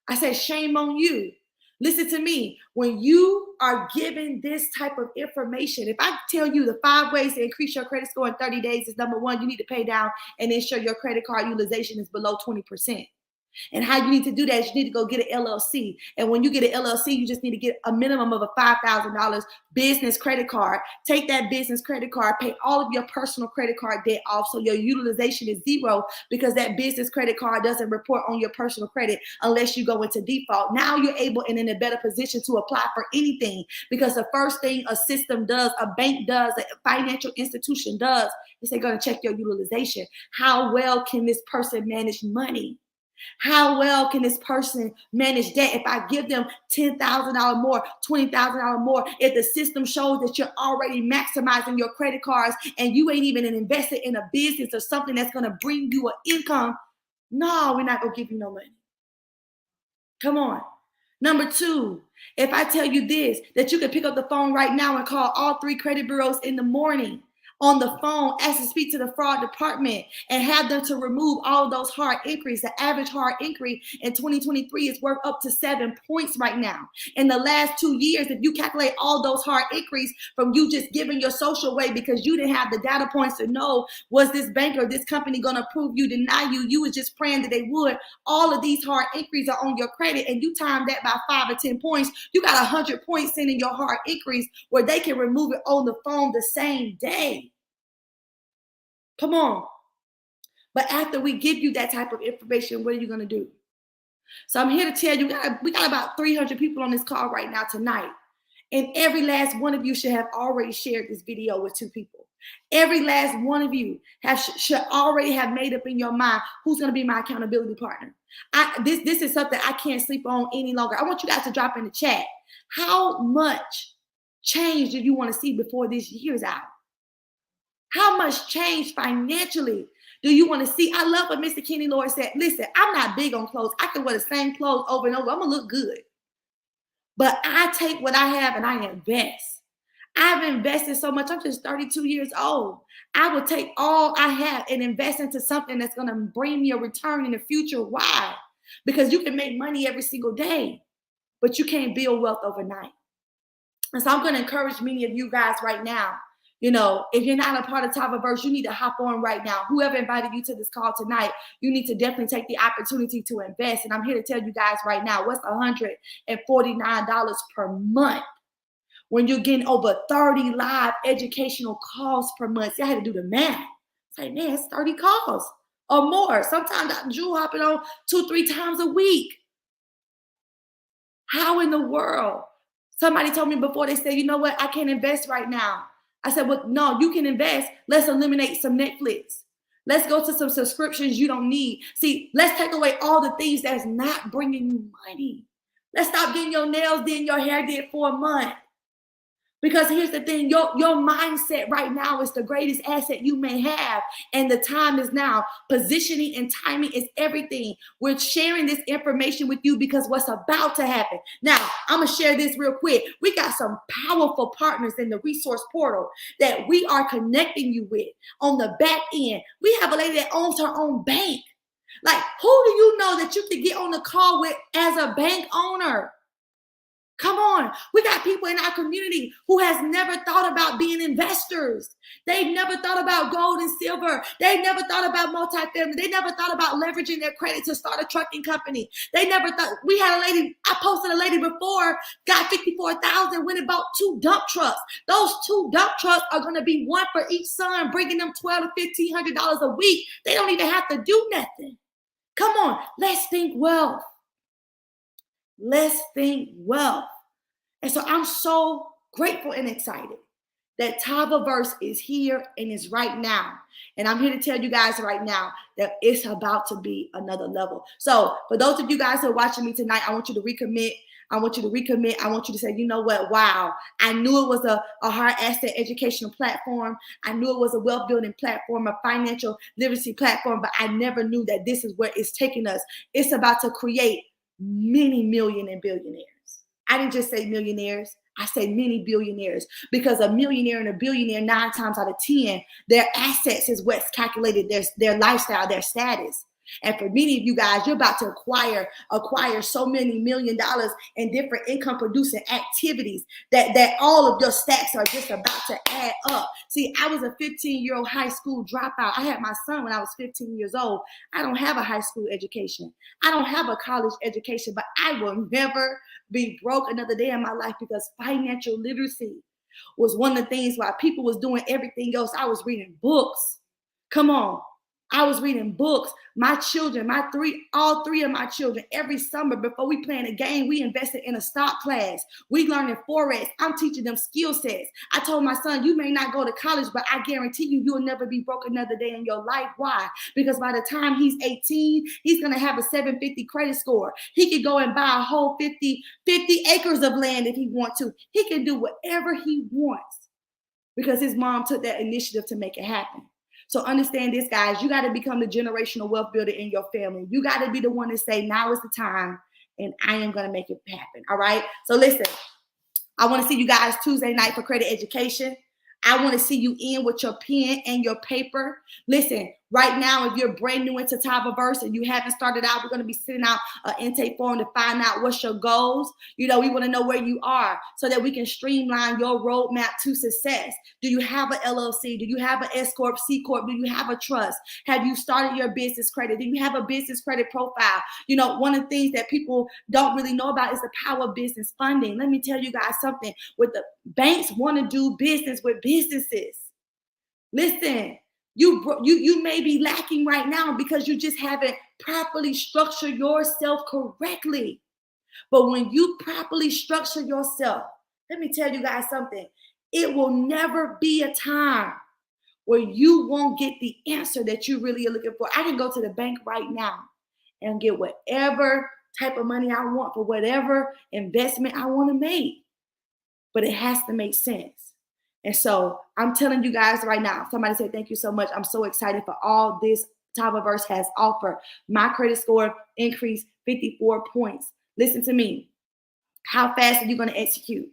I said, shame on you. Listen to me. When you are given this type of information, if I tell you the 5 ways to increase your credit score in 30 days is number 1, you need to pay down and ensure your credit card utilization is below 20%. And how you need to do that is you need to go get an LLC. And when you get an LLC, you just need to get a minimum of a $5,000 business credit card. Take that business credit card, pay all of your personal credit card debt off so your utilization is 0 because that business credit card doesn't report on your personal credit unless you go into default. Now you're able and in a better position to apply for anything because the first thing a system does, a bank does, a financial institution does is they're going to check your utilization. How well can this person manage money? How well can this person manage debt? If I give them $10,000 more, $20,000 more, if the system shows that you're already maximizing your credit cards and you ain't even invested in a business or something that's going to bring you an income, no, we're not going to give you no money. Come on. Number 2, if I tell you this, that you can pick up the phone right now and call all 3 credit bureaus in the morning on the phone, ask to speak to the fraud department and have them to remove all those hard inquiries. The average hard inquiry in 2023 is worth up to 7 points right now. In the last 2 years, if you calculate all those hard inquiries from you just giving your social away because you didn't have the data points to know was this bank or this company going to approve you, deny you, you was just praying that they would. All of these hard inquiries are on your credit and you time that by 5 or 10 points, you got 100 points sending your hard inquiries where they can remove it on the phone the same day. Come on. But after we give you that type of information, what are you going to do? So I'm here to tell you, we got about 300 people on this call right now tonight. And every last one of you should have already shared this video with 2 people. Every last one of you should already have made up in your mind who's going to be my accountability partner. This is something I can't sleep on any longer. I want you guys to drop in the chat. How much change do you want to see before this year's out? How much change financially do you want to see? I love what Mr. Kenny Lloyd said. Listen, I'm not big on clothes. I can wear the same clothes over and over. I'm going to look good. But I take what I have and I invest. I've invested so much. I'm just 32 years old. I will take all I have and invest into something that's going to bring me a return in the future. Why? Because you can make money every single day. but you can't build wealth overnight. And so I'm going to encourage many of you guys right now, you know, if you're not a part of TavaVerse, you need to hop on right now. Whoever invited you to this call tonight, you need to definitely take the opportunity to invest. And I'm here to tell you guys right now, what's $149 per month when you're getting over 30 live educational calls per month? See, I had to do the math. It's like, man, it's 30 calls or more. Sometimes Dr. Jewel hopping on 2-3 times a week. How in the world? Somebody told me before, they said, you know what, I can't invest right now. I said, well, no, you can invest. Let's eliminate some Netflix. Let's go to some subscriptions you don't need. See, let's take away all the things that's not bringing you money. Let's stop getting your nails did, your hair did for a month. Because here's the thing, your mindset right now is the greatest asset you may have. And the time is now. Positioning and timing is everything. We're sharing this information with you because what's about to happen. Now, I'm going to share this real quick. We got some powerful partners in the resource portal that we are connecting you with on the back end. We have a lady that owns her own bank. Like, who do you know that you could get on the call with as a bank owner? Come on. We got people in our community who has never thought about being investors. They've never thought about gold and silver. They've never thought about multifamily. They never thought about leveraging their credit to start a trucking company. They never thought. We had a lady, I posted a lady before, got $54,000, went and bought 2 dump trucks. Those 2 dump trucks are going to be one for each son, bringing them $1,200 to $1,500 a week. They don't even have to do nothing. Come on. Let's think wealth. Let's think wealth. And so I'm so grateful and excited that TavaVerse is here and is right now. And I'm here to tell you guys right now that it's about to be another level. So for those of you guys who are watching me tonight, I want you to recommit. I want you to say, you know what? Wow. I knew it was a hard asset educational platform. I knew it was a wealth building platform, a financial literacy platform, but I never knew that this is where it's taking us. It's about to create many million and billionaires. I didn't just say millionaires. I say many billionaires, because a millionaire and a billionaire, 9 times out of 10, their assets is what's calculated their lifestyle, their status. And for many of you guys, you're about to acquire so many $1 million in different income producing activities that all of your stacks are just about to add up. See, I was a 15-year-old high school dropout. I had my son when I was 15 years old. I don't have a high school education. I don't have a college education, but I will never be broke another day in my life, because financial literacy was one of the things while people was doing everything else. I was reading books. Come on. I was reading books. My children, all three of my children, every summer before we playing a game, we invested in a stock class. We learning Forex. I'm teaching them skill sets. I told my son, you may not go to college, but I guarantee you'll never be broke another day in your life. Why? Because by the time he's 18, he's going to have a 750 credit score. He could go and buy a whole 50 acres of land if he wants to. He can do whatever he wants because his mom took that initiative to make it happen. So understand this, guys. You got to become the generational wealth builder in your family. You got to be the one to say, now is the time, and I am going to make it happen. All right? So listen, I want to see you guys Tuesday night for credit education. I want to see you in with your pen and your paper. Listen, right now, if you're brand new into TavaVerse and you haven't started out, we're going to be sending out an intake form to find out what's your goals. You know, we want to know where you are so that we can streamline your roadmap to success. Do you have an LLC? Do you have an S Corp, C Corp? Do you have a trust? Have you started your business credit? Do you have a business credit profile? You know, one of the things that people don't really know about is the power of business funding. Let me tell you guys something. With the banks want to do business with businesses. Listen. You may be lacking right now because you just haven't properly structured yourself correctly. But when you properly structure yourself, let me tell you guys something. It will never be a time where you won't get the answer that you really are looking for. I can go to the bank right now and get whatever type of money I want for whatever investment I want to make. But it has to make sense. And so I'm telling you guys right now, somebody said, thank you so much. I'm so excited for all this TavaVerse has offered. My credit score increased 54 points. Listen to me. How fast are you going to execute?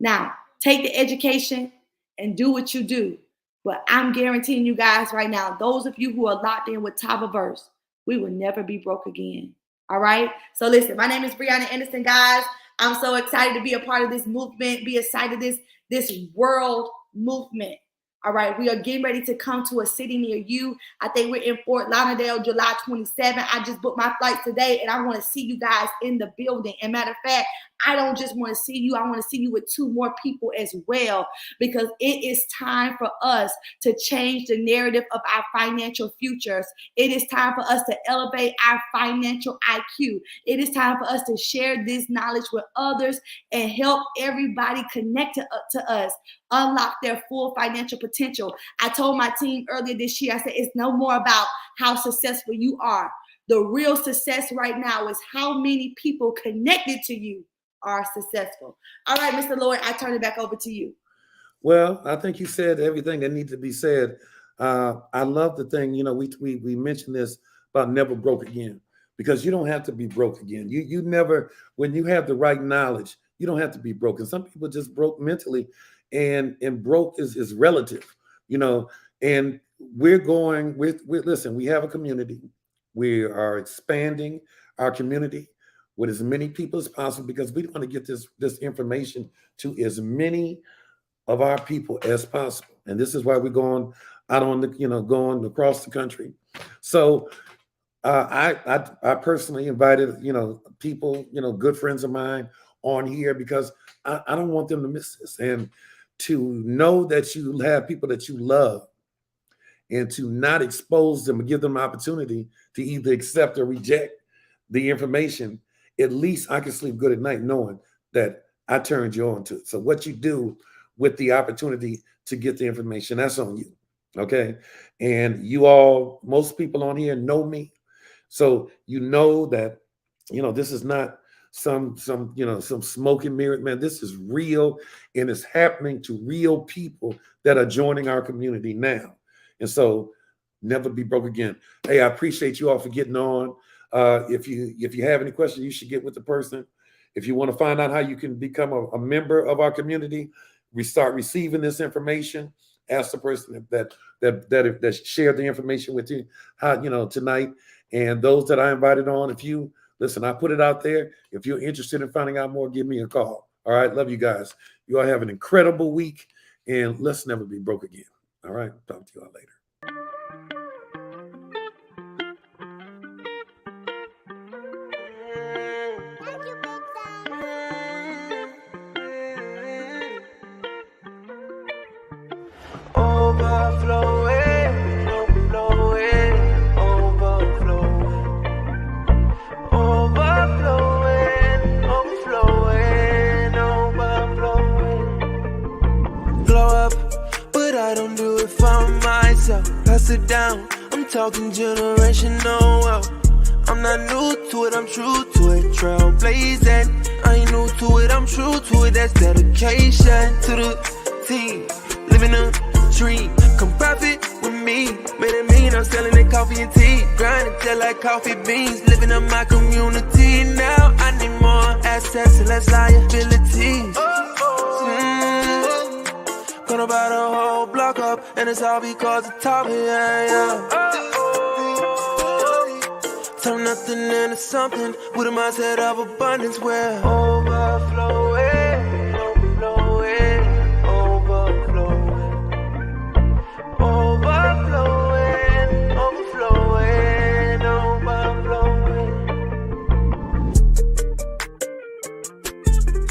Now, take the education and do what you do. But I'm guaranteeing you guys right now, those of you who are locked in with TavaVerse, we will never be broke again. All right? So listen, my name is Brianna Anderson, guys. I'm so excited to be a part of this movement, be a side of this world movement. All right, we are getting ready to come to a city near you. I think we're in Fort Lauderdale, July 27. I just booked my flight today, and I want to see you guys in the building. And matter of fact, I don't just want to see you. I want to see you with 2 more people as well, because it is time for us to change the narrative of our financial futures. It is time for us to elevate our financial IQ. It is time for us to share this knowledge with others and help everybody connect to us, unlock their full financial potential. I told my team earlier this year, I said, it's no more about how successful you are. The real success right now is how many people connected to you are successful. All right, Mr. Lloyd, I turn it back over to you. Well, I think you said everything that needs to be said. I love the thing, we mentioned this about never broke again, because you don't have to be broke again. You never, when you have the right knowledge, you don't have to be broken. Some people just broke mentally, and broke is relative, and listen, we have a community. We are expanding our community with as many people as possible, because we want to get this information to as many of our people as possible. And this is why we're going out on going across the country. So I personally invited, people, good friends of mine on here, because I don't want them to miss this. And to know that you have people that you love, and to not expose them and give them an opportunity to either accept or reject the information, at least I can sleep good at night knowing that I turned you on to it. So what you do with the opportunity to get the information, that's on you. Okay. And you all, most people on here know me. So you know that, this is not some smoke and mirror, man. This is real, and it's happening to real people that are joining our community now. And so never be broke again. Hey, I appreciate you all for getting on. If you have any questions, you should get with the person. If you want to find out how you can become a member of our community, we start receiving this information. Ask the person that shared the information with you, how, tonight. And those that I invited on, if you listen, I put it out there. If you're interested in finding out more, give me a call. All right. Love you guys. You all have an incredible week, and let's never be broke again. All right. Talk to you all later. Pass it down, I'm talking generational wealth. I'm not new to it, I'm true to it. Trailblazing, I ain't new to it, I'm true to it. That's dedication to the team. Living a dream, come profit with me. Made it mean I'm selling that coffee and tea. Grinding till like coffee beans. Living up my community. Now I need more assets and less liabilities. Gonna buy the whole block up, and it's all because of Tommy, yeah. Turn nothing into something with a mindset of abundance, where